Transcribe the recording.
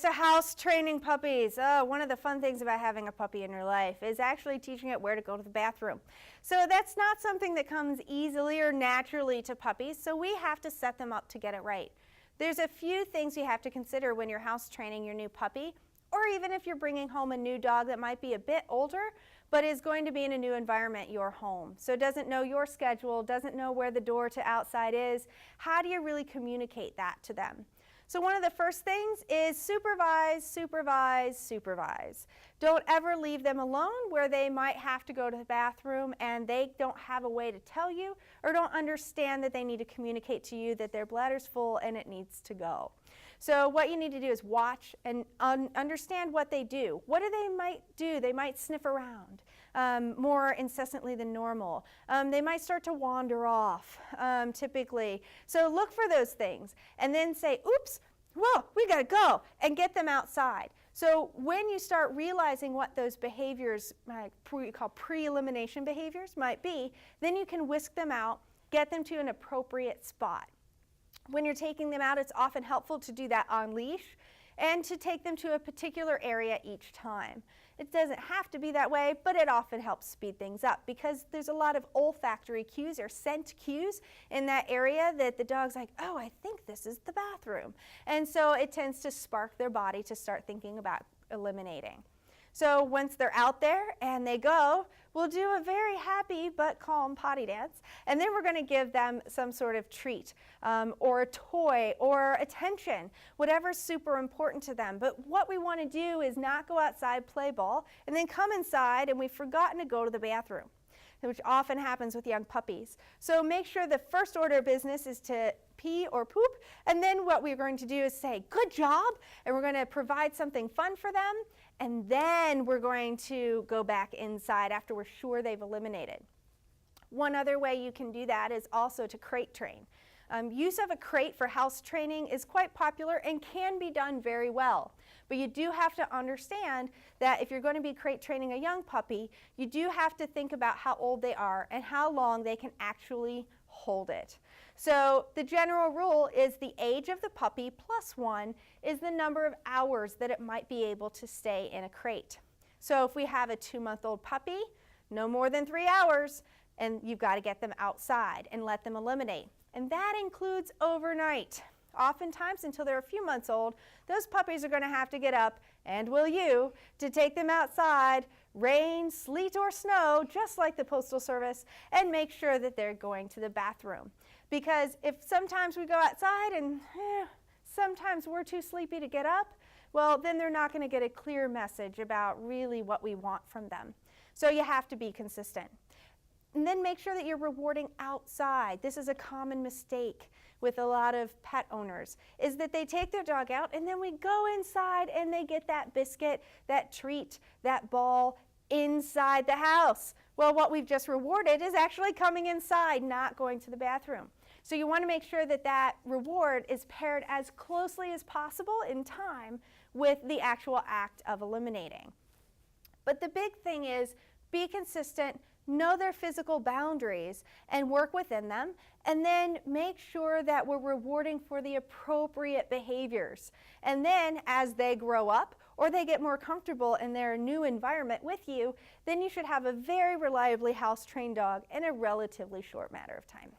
So house training puppies. Oh, one of the fun things about having a puppy in your life is actually teaching it where to go to the bathroom. So that's not something that comes easily or naturally to puppies, so we have to set them up to get it right. There's a few things you have to consider when you're house training your new puppy, or even if you're bringing home a new dog that might be a bit older, but is going to be in a new environment, your home. So doesn't know your schedule, doesn't know where the door to outside is. How do you really communicate that to them? So one of the first things is supervise, supervise, supervise. Don't ever leave them alone where they might have to go to the bathroom and they don't have a way to tell you or don't understand that they need to communicate to you that their bladder's full and it needs to go. So what you need to do is watch and understand what they do. What do they might do? They might sniff around more incessantly than normal. They might start to wander off typically. So look for those things and then say, oops, whoa, we gotta go, and get them outside. So when you start realizing what those behaviors, we call pre-elimination behaviors, might be, then you can whisk them out, get them to an appropriate spot. When you're taking them out, it's often helpful to do that on leash and to take them to a particular area each time. It doesn't have to be that way, but it often helps speed things up because there's a lot of olfactory cues or scent cues in that area that the dog's like, oh, I think this is the bathroom. And so it tends to spark their body to start thinking about eliminating. So once they're out there and they go, we'll do a very happy but calm potty dance, and then we're going to give them some sort of treat or a toy or attention, whatever's super important to them. But what we want to do is not go outside, play ball, and then come inside and we've forgotten to go to the bathroom, which often happens with young puppies. So make sure the first order of business is to pee or poop, and then what we're going to do is say, good job, and we're going to provide something fun for them, and then we're going to go back inside after we're sure they've eliminated. One other way you can do that is also to crate train. Use of a crate for house training is quite popular and can be done very well. But you do have to understand that if you're going to be crate training a young puppy, you do have to think about how old they are and how long they can actually hold it. So the general rule is the age of the puppy plus 1 is the number of hours that it might be able to stay in a crate. So if we have a 2-month-old puppy, no more than 3 hours, and you've got to get them outside and let them eliminate. And that includes overnight. Oftentimes, until they're a few months old, those puppies are going to have to get up, and will you, to take them outside, rain, sleet, or snow, just like the Postal Service, and make sure that they're going to the bathroom. Because if sometimes we go outside and sometimes we're too sleepy to get up, well, then they're not going to get a clear message about really what we want from them. So you have to be consistent. And then make sure that you're rewarding outside. This is a common mistake with a lot of pet owners, is that they take their dog out and then we go inside and they get that biscuit, that treat, that ball inside the house. Well, what we've just rewarded is actually coming inside, not going to the bathroom. So you want to make sure that that reward is paired as closely as possible in time with the actual act of eliminating. But the big thing is be consistent, know their physical boundaries and work within them, and then make sure that we're rewarding for the appropriate behaviors. And then as they grow up or they get more comfortable in their new environment with you, then you should have a very reliably house-trained dog in a relatively short matter of time.